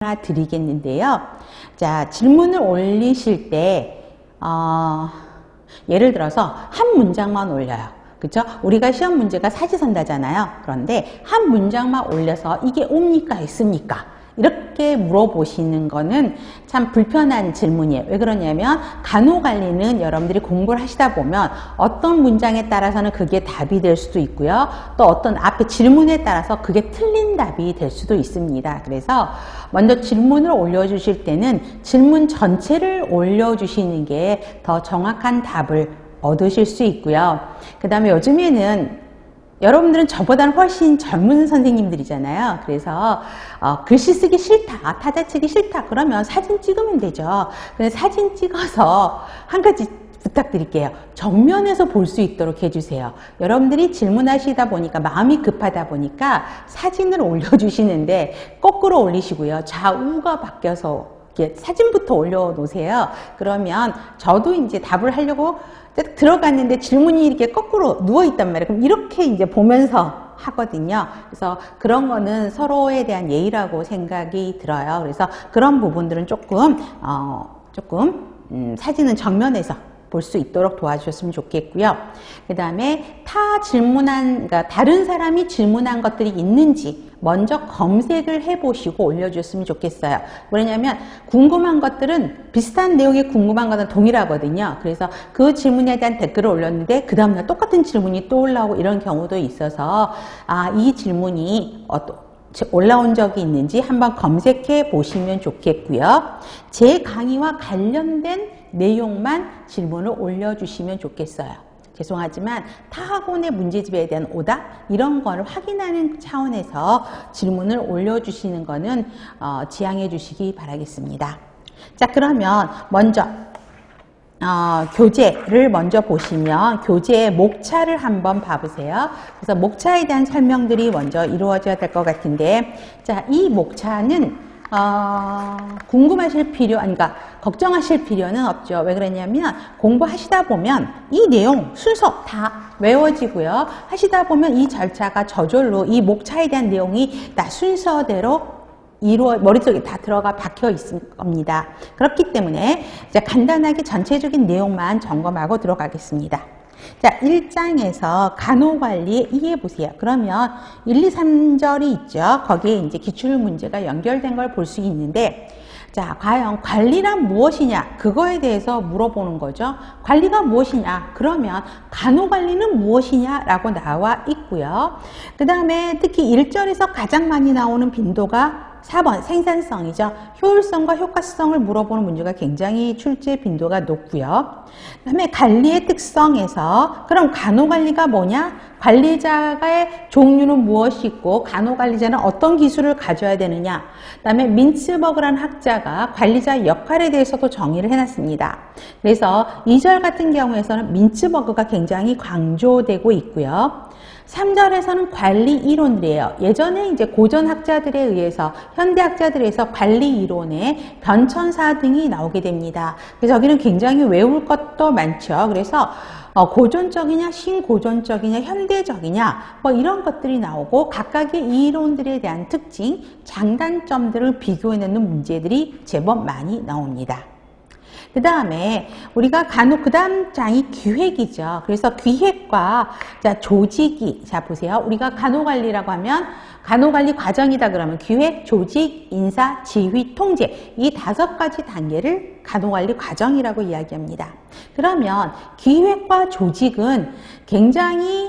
하나 드리겠는데요. 자, 질문을 올리실 때 예를 들어서 한 문장만 올려요. 그쵸? 우리가 시험 문제가 사지선다잖아요. 그런데 한 문장만 올려서 이게 옵니까 있습니까? 이렇게 물어보시는 거는 참 불편한 질문이에요. 왜 그러냐면 간호관리는 여러분들이 공부를 하시다 보면 어떤 문장에 따라서는 그게 답이 될 수도 있고요. 또 어떤 앞에 질문에 따라서 그게 틀린 답이 될 수도 있습니다. 그래서 먼저 질문을 올려주실 때는 질문 전체를 올려주시는 게 더 정확한 답을 얻으실 수 있고요. 그 다음에 요즘에는 여러분들은 저보다는 훨씬 젊은 선생님들이잖아요. 그래서 글씨 쓰기 싫다, 타자 치기 싫다 그러면 사진 찍으면 되죠. 근데 사진 찍어서 한 가지 부탁드릴게요. 정면에서 볼 수 있도록 해주세요. 여러분들이 질문하시다 보니까 마음이 급하다 보니까 사진을 올려주시는데 거꾸로 올리시고요. 좌우가 바뀌어서 사진부터 올려놓으세요. 그러면 저도 이제 답을 하려고 들어갔는데 질문이 이렇게 거꾸로 누워있단 말이에요. 그럼 이렇게 이제 보면서 하거든요. 그래서 그런 거는 서로에 대한 예의라고 생각이 들어요. 그래서 그런 부분들은 조금 사진은 정면에서 볼 수 있도록 도와주셨으면 좋겠고요. 그 다음에 그러니까 다른 사람이 질문한 것들이 있는지 먼저 검색을 해보시고 올려주셨으면 좋겠어요. 왜냐하면 궁금한 것들은 비슷한 내용의 궁금한 것은 동일하거든요. 그래서 그 질문에 대한 댓글을 올렸는데 그 다음날 똑같은 질문이 또 올라오고 이런 경우도 있어서 이 질문이 올라온 적이 있는지 한번 검색해 보시면 좋겠고요. 제 강의와 관련된 내용만 질문을 올려주시면 좋겠어요. 죄송하지만 타 학원의 문제집에 대한 오답 이런 거를 확인하는 차원에서 질문을 올려주시는 거는 지양해 주시기 바라겠습니다. 자, 그러면 먼저 교재를 먼저 보시면 교재의 목차를 한번 봐보세요. 그래서 목차에 대한 설명들이 먼저 이루어져야 될 것 같은데, 자, 이 목차는 궁금하실 그러니까 걱정하실 필요는 없죠. 왜 그러냐면 공부하시다 보면 이 내용 순서 다 외워지고요. 하시다 보면 이 절차가 저절로 이 목차에 대한 내용이 다 순서대로 머릿속에 다 들어가 박혀 있을 겁니다. 그렇기 때문에 이제 간단하게 전체적인 내용만 점검하고 들어가겠습니다. 자, 1장에서 간호관리 이해해 보세요. 그러면 1, 2, 3절이 있죠. 거기에 이제 기출 문제가 연결된 걸 볼 수 있는데, 자, 과연 관리란 무엇이냐? 그거에 대해서 물어보는 거죠. 관리가 무엇이냐? 그러면 간호관리는 무엇이냐? 라고 나와 있고요. 그 다음에 특히 1절에서 가장 많이 나오는 빈도가 4번 생산성이죠. 효율성과 효과성을 물어보는 문제가 굉장히 출제 빈도가 높고요. 그 다음에 관리의 특성에서 그럼 간호관리가 뭐냐? 관리자의 종류는 무엇이고 간호관리자는 어떤 기술을 가져야 되느냐? 그 다음에 민츠버그라는 학자가 관리자의 역할에 대해서도 정의를 해놨습니다. 그래서 2절 같은 경우에서는 민츠버그가 굉장히 강조되고 있고요. 3절에서는 관리 이론들이에요. 예전에 이제 고전 학자들에 의해서, 현대 학자들에 의해서 관리 이론의 변천사 등이 나오게 됩니다. 그래서 여기는 굉장히 외울 것도 많죠. 그래서 고전적이냐, 신고전적이냐, 현대적이냐, 뭐 이런 것들이 나오고 각각의 이론들에 대한 특징, 장단점들을 비교해내는 문제들이 제법 많이 나옵니다. 그 다음에 우리가 그 다음 장이 기획이죠. 그래서 기획과 조직이, 자 보세요. 우리가 간호관리라고 하면 간호관리 과정이다 그러면 기획, 조직, 인사, 지휘, 통제 이 5가지 단계를 간호관리 과정이라고 이야기합니다. 그러면 기획과 조직은 굉장히